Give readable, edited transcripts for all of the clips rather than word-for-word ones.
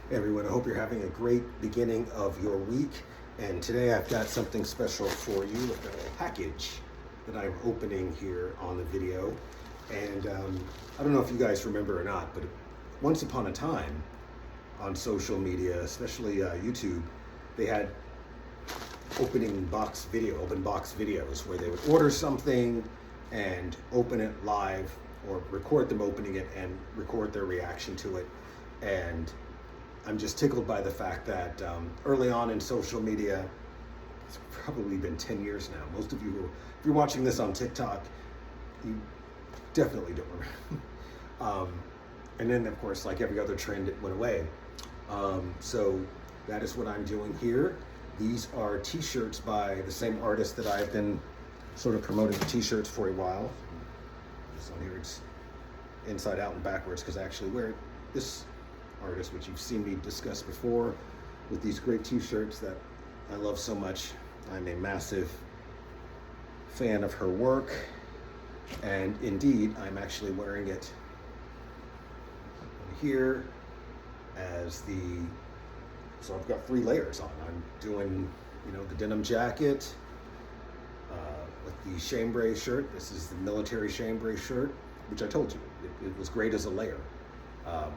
Hey everyone, I hope you're having a great beginning of your week. And today I've got something special for you. I've got a package that I'm opening here on the video. And I don't know if you guys remember or not, but once upon a time on social media, especially YouTube, they had open box videos where they would order something and open it live or record them opening it and record their reaction to it. And I'm just tickled by the fact that early on in social media, it's probably been 10 years now. Most of you, if you're watching this on TikTok, you definitely don't remember. And then, of course, like every other trend, it went away. So that is what I'm doing here. These are t-shirts by the same artist that I've been sort of promoting the t-shirts for a while. Just on here, it's inside out and backwards because I actually wear this artist, which you've seen me discuss before, with these great t-shirts that I love so much. I'm a massive fan of her work, and indeed I'm actually wearing it here as so I've got 3 layers on. I'm doing, the denim jacket with the chambray shirt. This is the military chambray shirt, which I told you it was great as a layer.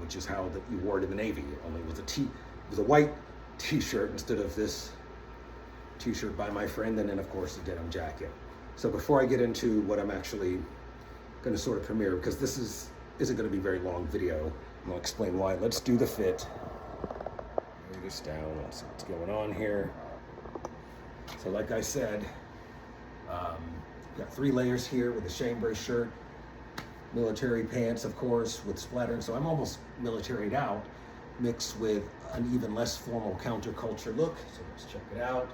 Which is how you wore it in the Navy, only with it was a white t-shirt instead of this t-shirt by my friend, and then of course the denim jacket. So before I get into what I'm actually going to sort of premiere, because this isn't going to be a very long video, I'm going to explain why. Let's do the fit. Lay this down, let's see what's going on here. So like I said, got 3 layers here with the chambray shirt, military pants, of course, with splattering. So I'm almost militaried out, mixed with an even less formal counterculture look. So let's check it out.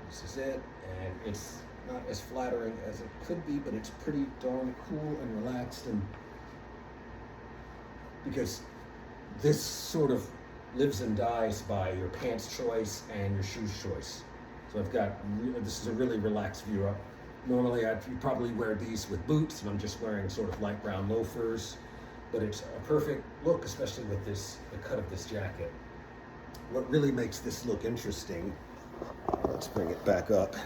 This is it, and it's not as flattering as it could be, but it's pretty darn cool and relaxed, and because this sort of lives and dies by your pants choice and your shoes choice. So I've got, this is a really relaxed view up. Normally you probably wear these with boots, and I'm just wearing sort of light brown loafers, but it's a perfect look, especially with the cut of this jacket. What really makes this look interesting, let's bring it back up,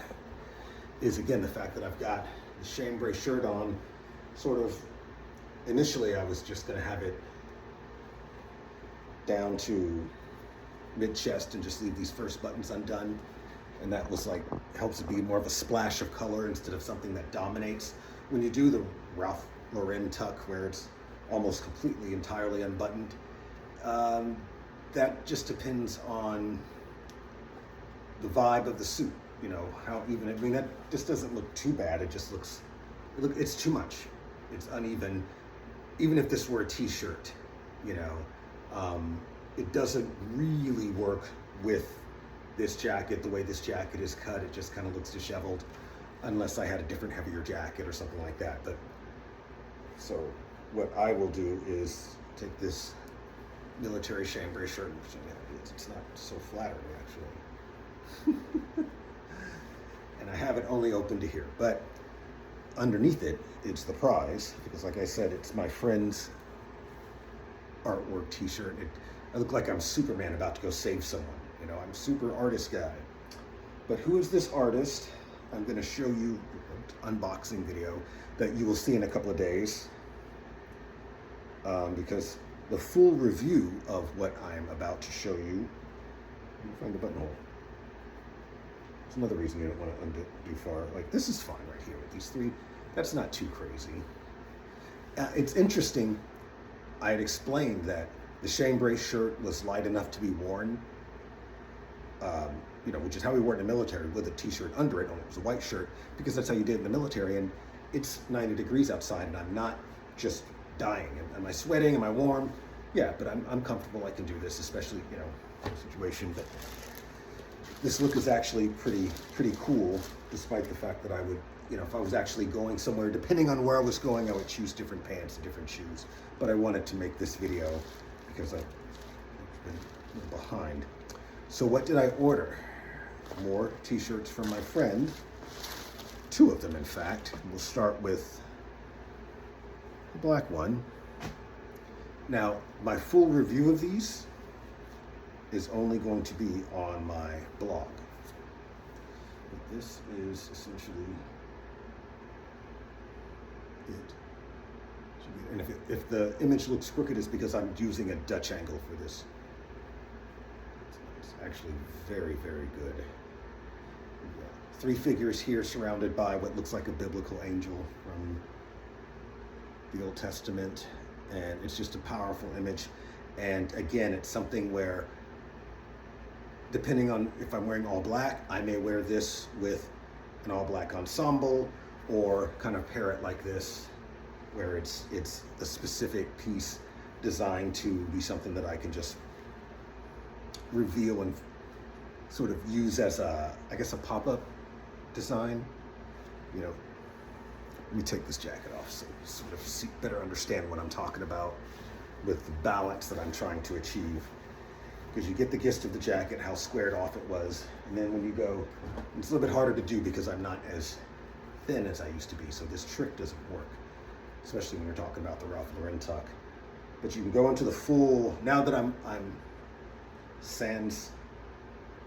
is again the fact that I've got the chambray shirt on. Sort of, initially I was just gonna have it down to mid-chest and just leave these first buttons undone. And that was like, helps it be more of a splash of color instead of something that dominates. When you do the Ralph Lauren tuck where it's almost completely, entirely unbuttoned, that just depends on the vibe of the suit, how even, that just doesn't look too bad. It just looks, it's too much. It's uneven. Even if this were a t-shirt, it doesn't really work with this jacket. The way this jacket is cut, it just kind of looks disheveled, unless I had a different, heavier jacket or something like that. But so what I will do is take this military chambray shirt, which it's not so flattering actually, and I have it only open to here, but underneath it, it's the prize, because like I said, it's my friend's artwork t-shirt. I look like I'm Superman about to go save someone. I'm super artist guy. But who is this artist? I'm going to show you an unboxing video that you will see in a couple of days, because the full review of what I'm about to show you, let me find the buttonhole. There's another reason you don't want to undo far. Like, this is fine right here with these 3. That's not too crazy. It's interesting. I had explained that the chambray shirt was light enough to be worn, which is how we wore it in the military, with a t-shirt under it, and it was a white shirt, because that's how you did it in the military. And it's 90 degrees outside, and I'm not just dying. Am I sweating? Am I warm? Yeah, but I'm comfortable. I can do this, especially, situation. But this look is actually pretty cool, despite the fact that I would, if I was actually going somewhere, depending on where I was going, I would choose different pants and different shoes. But I wanted to make this video because I've been a little behind. So what did I order? More t-shirts from my friend. 2 of them, in fact. We'll start with the black one. Now, my full review of these is only going to be on my blog. But this is essentially it. And if the image looks crooked, it's because I'm using a Dutch angle for this. It's actually very, very good. 3 figures here surrounded by what looks like a biblical angel from the Old Testament. And it's just a powerful image. And again, it's something where, depending on if I'm wearing all black, I may wear this with an all black ensemble, or kind of pair it like this, where it's a specific piece designed to be something that I can just reveal and sort of use as a, I guess, a pop-up design. You know, let me take this jacket off so you sort of better understand what I'm talking about with the balance that I'm trying to achieve. Because you get the gist of the jacket, how squared off it was, and then when you go, it's a little bit harder to do because I'm not as thin as I used to be, so this trick doesn't work, especially when you're talking about the Ralph Lauren tuck. But you can go into the full, now that I'm sans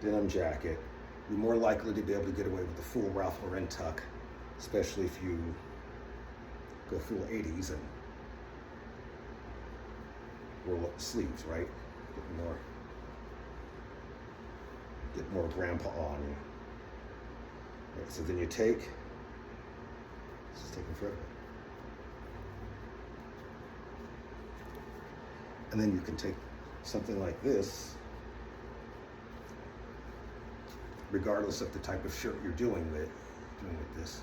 denim jacket, you're more likely to be able to get away with the full Ralph Lauren tuck, especially if you go full 80s and roll up the sleeves, right? Get more grandpa on you. Right, so then you take, this is taking forever. And then you can take something like this, regardless of the type of shirt you're doing with this.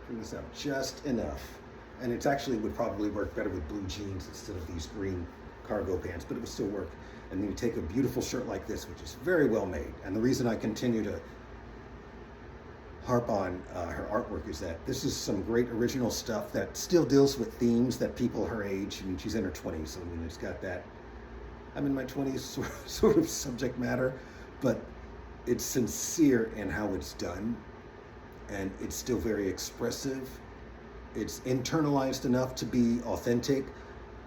Bring this out just enough. And it actually would probably work better with blue jeans instead of these green cargo pants, but it would still work. And then you take a beautiful shirt like this, which is very well made. And the reason I continue to harp on her artwork is that this is some great original stuff that still deals with themes that people her age, and she's in her 20s, so I mean, it's got that, I'm in my 20s sort of subject matter, but it's sincere in how it's done, and it's still very expressive. It's internalized enough to be authentic,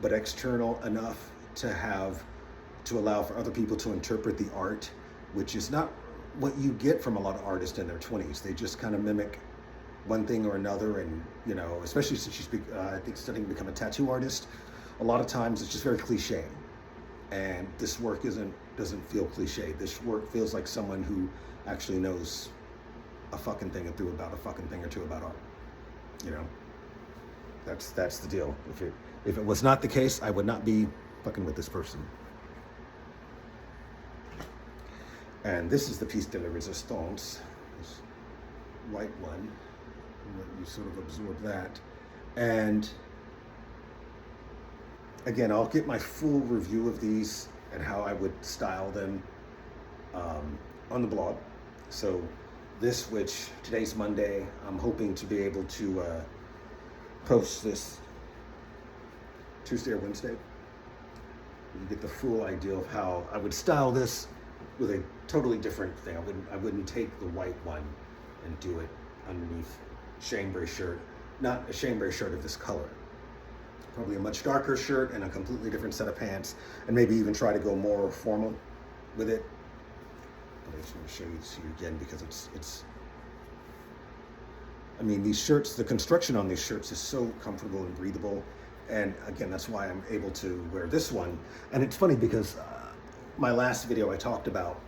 but external enough to allow for other people to interpret the art, which is not what you get from a lot of artists in their 20s. They just kind of mimic one thing or another, and you know, especially since she's I think studying to become a tattoo artist, a lot of times it's just very cliche. And this work doesn't feel cliche. This work feels like someone who actually knows a fucking thing or two about a fucking thing or two about art. You know, that's the deal. If it was not the case, I would not be fucking with this person. And this is the piece de la resistance, this white one. You sort of absorb that. And again, I'll get my full review of these and how I would style them on the blog. So this, which today's Monday, I'm hoping to be able to post this Tuesday or Wednesday. You get the full idea of how I would style this with a totally different thing. I wouldn't take the white one and do it underneath chambray shirt. Not a chambray shirt of this color. Probably a much darker shirt and a completely different set of pants, and maybe even try to go more formal with it. But I just want to show you this here again because it's I mean, these shirts, the construction on these shirts is so comfortable and breathable. And again, that's why I'm able to wear this one. And it's funny because my last video I talked about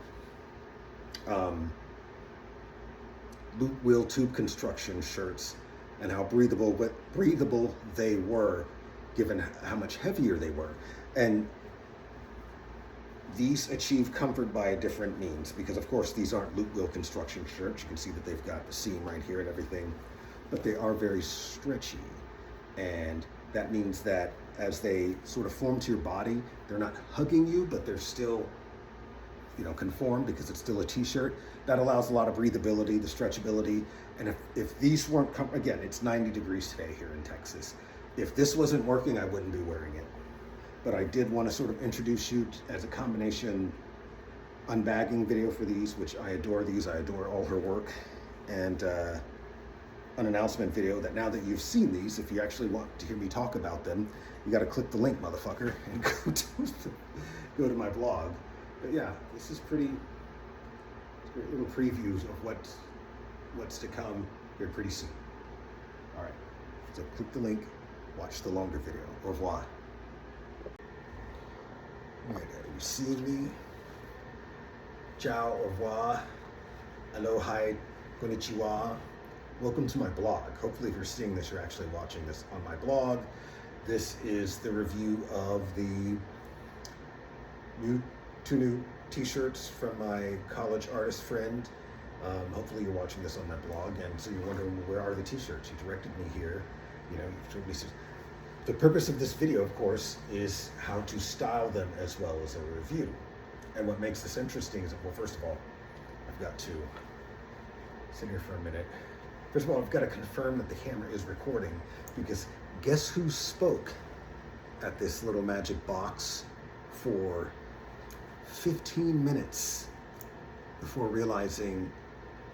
loop wheel tube construction shirts and how breathable they were given how much heavier they were. And these achieve comfort by a different means, because of course these aren't loop wheel construction shirts. You can see that they've got the seam right here and everything, but they are very stretchy. And that means that as they sort of form to your body, they're not hugging you, but they're still, you know, conformed because it's still a t-shirt. That allows a lot of breathability, the stretchability. And if these weren't, again, it's 90 degrees today here in Texas. If this wasn't working, I wouldn't be wearing it. But I did want to sort of introduce you as a combination unbagging video for these, which I adore these. I adore all her work. And an announcement video that now that you've seen these, if you actually want to hear me talk about them, you got to click the link, motherfucker, and go to my blog. But yeah, this is pretty little previews of what's to come here pretty soon. All right, so click the link, watch the longer video. Au revoir. All right, are you seeing me? Ciao, au revoir, aloha, konnichiwa. Welcome to my blog. Hopefully if you're seeing this, you're actually watching this on my blog. This is the review of the two new t-shirts from my college artist friend. Hopefully you're watching this on my blog, and so you're wondering, where are the t-shirts? You directed me here. You know, you told me. The purpose of this video, of course, is how to style them as well as a review. And what makes this interesting is that, well, first of all, I've got to sit here for a minute. First of all, I've got to confirm that the camera is recording, because guess who spoke at this little magic box for 15 minutes before realizing,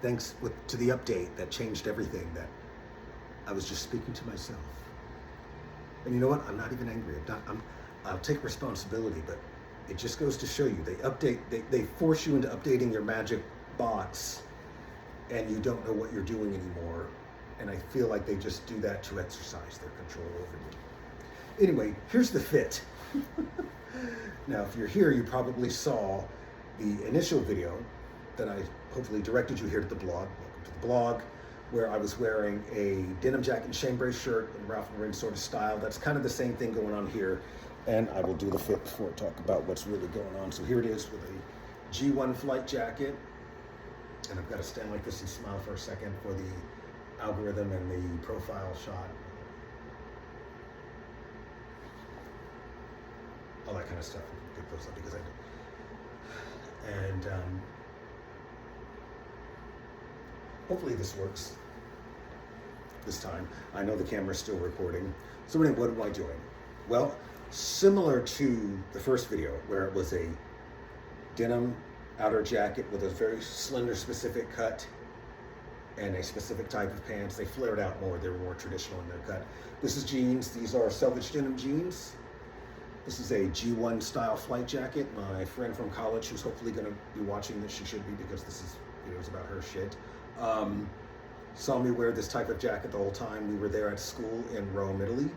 thanks to the update that changed everything, that I was just speaking to myself. And you know what? I'm not even angry. I'll take responsibility, but it just goes to show you, they force you into updating your magic box, and you don't know what you're doing anymore. And I feel like they just do that to exercise their control over you. Anyway, here's the fit. Now, if you're here, you probably saw the initial video that I hopefully directed you here to the blog. Welcome to the blog, where I was wearing a denim jacket and chambray shirt in Ralph Lauren sort of style. That's kind of the same thing going on here. And I will do the fit before I talk about what's really going on. So here it is with a G1 flight jacket. And I've got to stand like this and smile for a second for the algorithm and the profile shot. All that kind of stuff. Pick those up because I do. And hopefully this works this time. I know the camera's still recording. So anyway, what am I doing? Well, similar to the first video, where it was a denim outer jacket with a very slender specific cut and a specific type of pants. They flared out more. They were more traditional in their cut. This is jeans. These are selvage denim jeans. This is a G1 style flight jacket. My friend from college, who's hopefully going to be watching this, she should be, because this is videos about her shit, saw me wear this type of jacket the whole time we were there at school in Rome, Italy.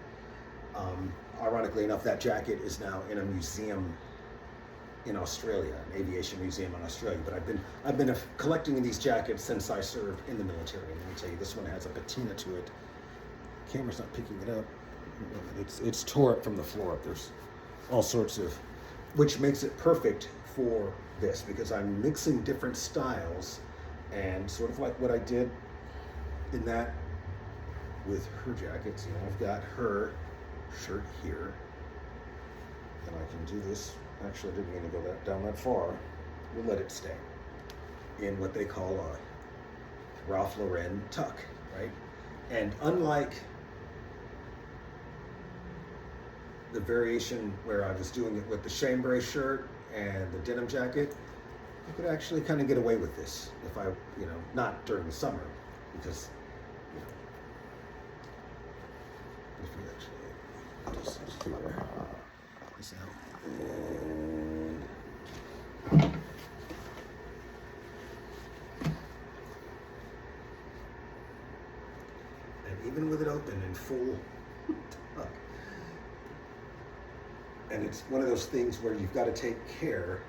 Ironically enough, that jacket is now in a museum in Australia, an aviation museum in Australia. But I've been collecting these jackets since I served in the military. And let me tell you, this one has a patina to it. The camera's not picking it up. It's tore up from the floor up. There's all sorts of, which makes it perfect for this, because I'm mixing different styles, and sort of like what I did in that with her jackets. You know, I've got her shirt here, and I can do this. Actually, I didn't mean to go down that far. We'll let it stay in what they call a Ralph Lauren tuck, right? And unlike the variation where I was doing it with the chambray shirt and the denim jacket, I could actually kind of get away with this if I, you know, not during the summer, because, you know, if we actually just figure this out. And even with it open in full tuck, and it's one of those things where you've got to take care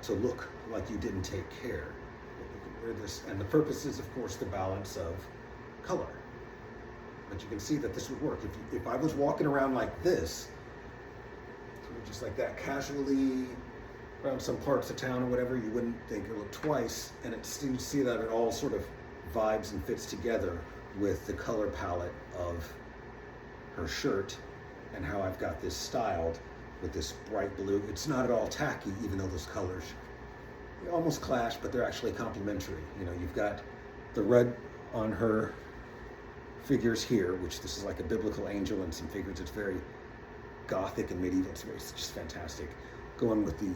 to look like you didn't take care. You can wear this, and the purpose is, of course, the balance of color. But you can see that this would work. If I was walking around like this, just like that, casually around some parts of town or whatever, you wouldn't think or look twice, and you see that it all sort of vibes and fits together with the color palette of her shirt and how I've got this styled with this bright blue. It's not at all tacky, even though those colors almost clash, but they're actually complementary. You know, you've got the red on her figures here, which this is like a biblical angel and some figures. It's very gothic and medieval. It's just fantastic. Going with the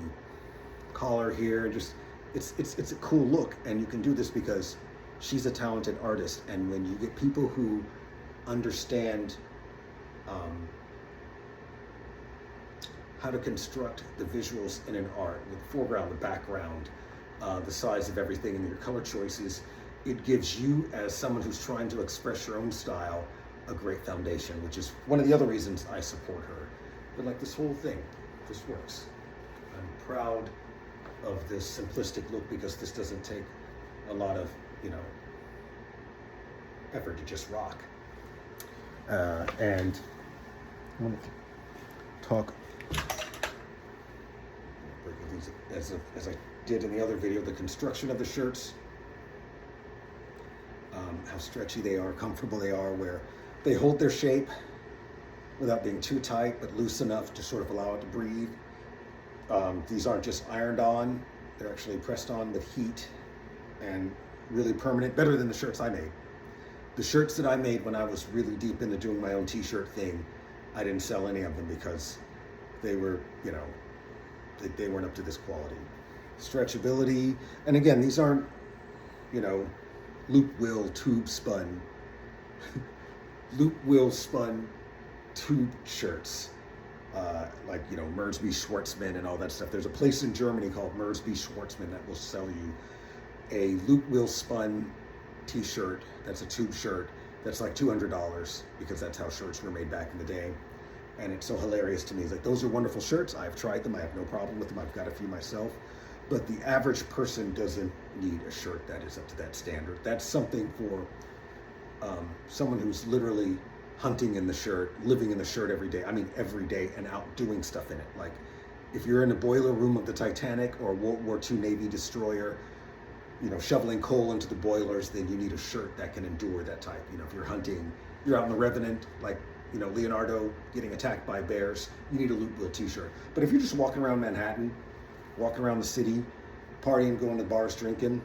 collar here, just it's a cool look, and you can do this because she's a talented artist. And when you get people who understand how to construct the visuals in an art, with the foreground, the background, the size of everything, and your color choices, it gives you, as someone who's trying to express your own style, a great foundation, which is one of the other reasons I support her. But like, this whole thing, this works. I'm proud of this simplistic look because this doesn't take a lot of, effort to just rock. And I want to talk as I did in the other video, the construction of the shirts, how stretchy they are, comfortable they are, where they hold their shape without being too tight, but loose enough to sort of allow it to breathe. These aren't just ironed on, they're actually pressed on with heat and really permanent, better than the shirts I made. The shirts that I made when I was really deep into doing my own t-shirt thing, I didn't sell any of them because they were, they weren't up to this quality. Stretchability, and again, these aren't, loop wheel tube spun, tube shirts, like, Mersby Schwartzman and all that stuff. There's a place in Germany called Mersby Schwartzman that will sell you a loop wheel spun t-shirt that's a tube shirt that's like $200, because that's how shirts were made back in the day. And it's so hilarious to me. It's like, those are wonderful shirts. I've tried them. I have no problem with them. I've got a few myself. But the average person doesn't need a shirt that is up to that standard. That's something for someone who's literally hunting in the shirt, living in the shirt every day. I mean, every day, and out doing stuff in it. Like, if you're in the boiler room of the Titanic or World War II Navy destroyer, shoveling coal into the boilers, then you need a shirt that can endure that type. If you're hunting, you're out in the Revenant, like, Leonardo getting attacked by bears, you need a loop wheel t-shirt. But if you're just walking around Manhattan, walking around the city, partying, going to bars, drinking,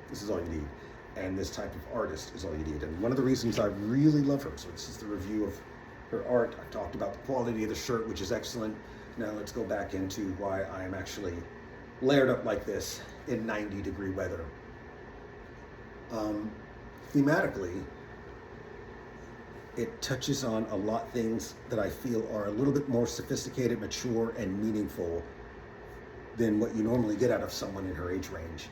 this is all you need. And this type of artist is all you need. And one of the reasons I really love her, so this is the review of her art. I've talked about the quality of the shirt, which is excellent. Now let's go back into why I am actually layered up like this in 90-degree weather. Thematically, it touches on a lot of things that I feel are a little bit more sophisticated, mature, and meaningful than what you normally get out of someone in her age range.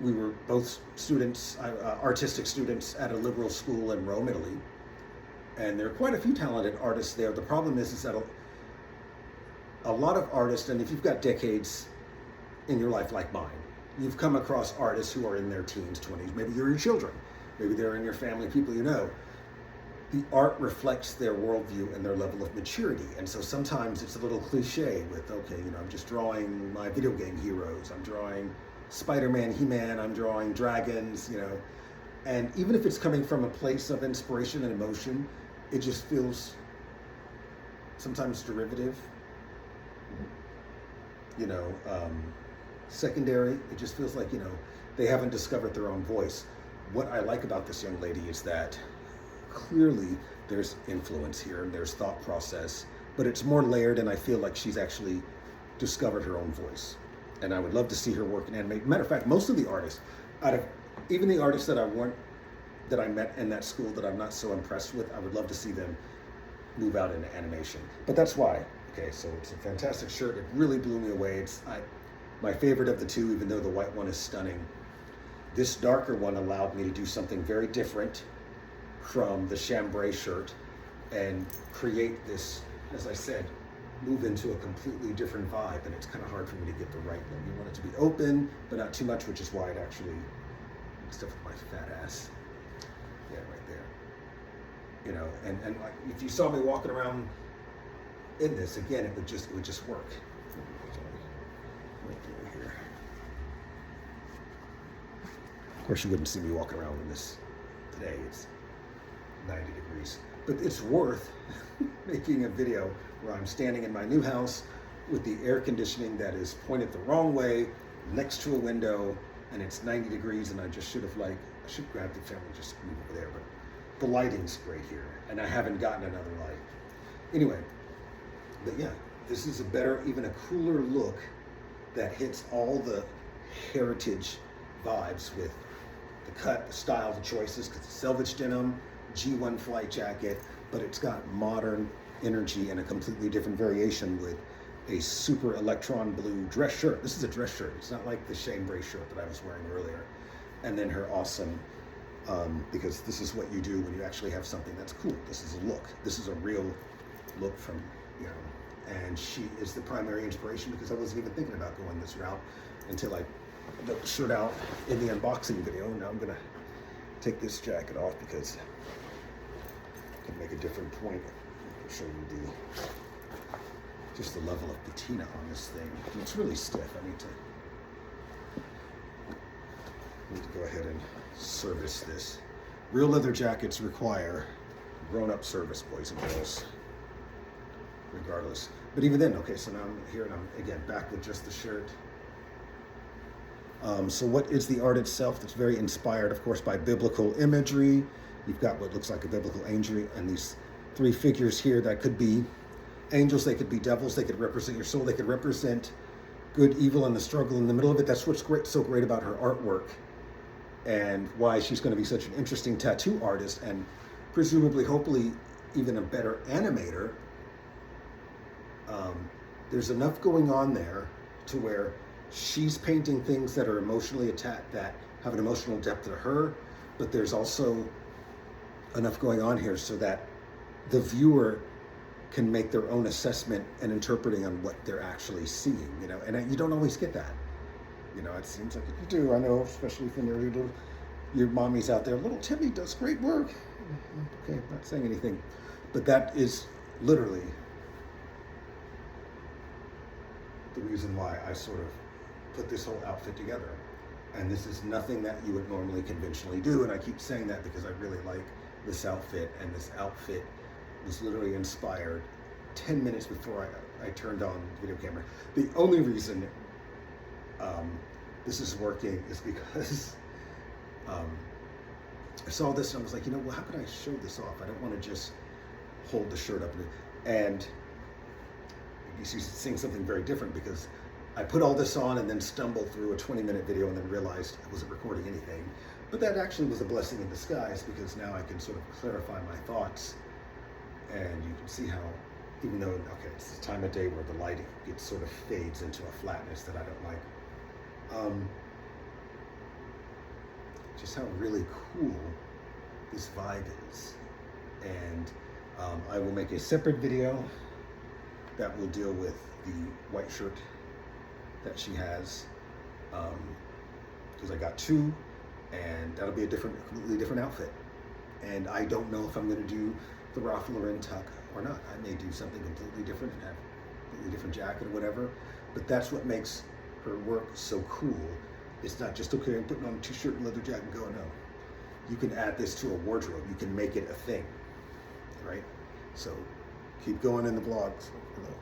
We were both students, artistic students at a liberal school in Rome, Italy, and there are quite a few talented artists there. The problem is that a lot of artists, and if you've got decades in your life like mine, you've come across artists who are in their teens, 20s, maybe you're your children, maybe they're in your family, people you know. The art reflects their worldview and their level of maturity. And so sometimes it's a little cliche with, okay, I'm just drawing my video game heroes. I'm drawing Spider-Man, He-Man, I'm drawing dragons, And even if it's coming from a place of inspiration and emotion, it just feels sometimes derivative, secondary. It just feels like, they haven't discovered their own voice. What I like about this young lady is that clearly there's influence here and there's thought process, but it's more layered, and I feel like she's actually discovered her own voice. And I would love to see her work in animation. Matter of fact, most of the artists, even the artists that I met in that school that I'm not so impressed with, I would love to see them move out into animation. But that's why. Okay, so it's a fantastic shirt. It really blew me away. It's my favorite of the two, even though the white one is stunning. This darker one allowed me to do something very different from the chambray shirt and create this, as I said, move into a completely different vibe. And it's kind of hard for me to get the right one. You want it to be open, but not too much, which is why it actually stuff with my fat ass. Yeah, right there. And like, if you saw me walking around in this, again, it would just work. Right through here. Of course, you wouldn't see me walking around in this today. It's 90 degrees. But it's worth making a video where I'm standing in my new house with the air conditioning that is pointed the wrong way next to a window, and it's 90 degrees, and I just should grab the camera and just move over there, but the lighting's great here, and I haven't gotten another light. Anyway, but yeah, this is a better, even a cooler look that hits all the heritage vibes with the cut, the style, the choices, because it's selvage denim, G1 flight jacket, but it's got modern energy and a completely different variation with a super electron blue dress shirt. This is a dress shirt. It's not like the chambray shirt that I was wearing earlier. And then her awesome, because this is what you do when you actually have something that's cool. This is a look. This is a real look from, you know, and she is the primary inspiration because I wasn't even thinking about going this route until I got the shirt out in the unboxing video. Now I'm gonna take this jacket off because I can make a different point. I'll show you just the level of patina on this thing. It's really stiff. I need to go ahead and service this. Real leather jackets require grown-up service, boys and girls, regardless. But even then, okay, so now I'm here and I'm, again, back with just the shirt. So what is the art itself? That's very inspired, of course, by biblical imagery. You've got what looks like a biblical angel and these three figures here that could be angels, they could be devils, they could represent your soul, they could represent good, evil, and the struggle in the middle of it. That's what's great, so great about her artwork and why she's going to be such an interesting tattoo artist and presumably, hopefully, even a better animator. There's enough going on there to where she's painting things that are emotionally attached, that have an emotional depth to her, but there's also enough going on here so that the viewer can make their own assessment and interpreting on what they're actually seeing, you know, and you don't always get that. You know, it seems like you do, I know, especially when your mommies out there, little Timmy does great work. Okay, I'm not saying anything, but that is literally the reason why I sort of put this whole outfit together. And this is nothing that you would normally conventionally do, and I keep saying that because I really like this outfit, and this outfit was literally inspired 10 minutes before I turned on the video camera. The only reason this is working is because I saw this and I was like, you know, well, how can I show this off? I don't want to just hold the shirt up. And she's seeing something very different because I put all this on and then stumbled through a 20-minute video and then realized I wasn't recording anything. But that actually was a blessing in disguise because now I can sort of clarify my thoughts. And you can see how, even though, okay, it's the time of day where the lighting sort of fades into a flatness that I don't like. Just how really cool this vibe is. And I will make a separate video that will deal with the white shirt that she has, because I got two, and that'll be a completely different outfit. And I don't know if I'm going to do the Ralph Lauren tuck or not. I may do something completely different and have a completely different jacket or whatever. But that's what makes her work so cool. It's not just, okay, I'm putting on a t-shirt and leather jacket and going, no. You can add this to a wardrobe. You can make it a thing, right? So keep going in the vlogs. Hello.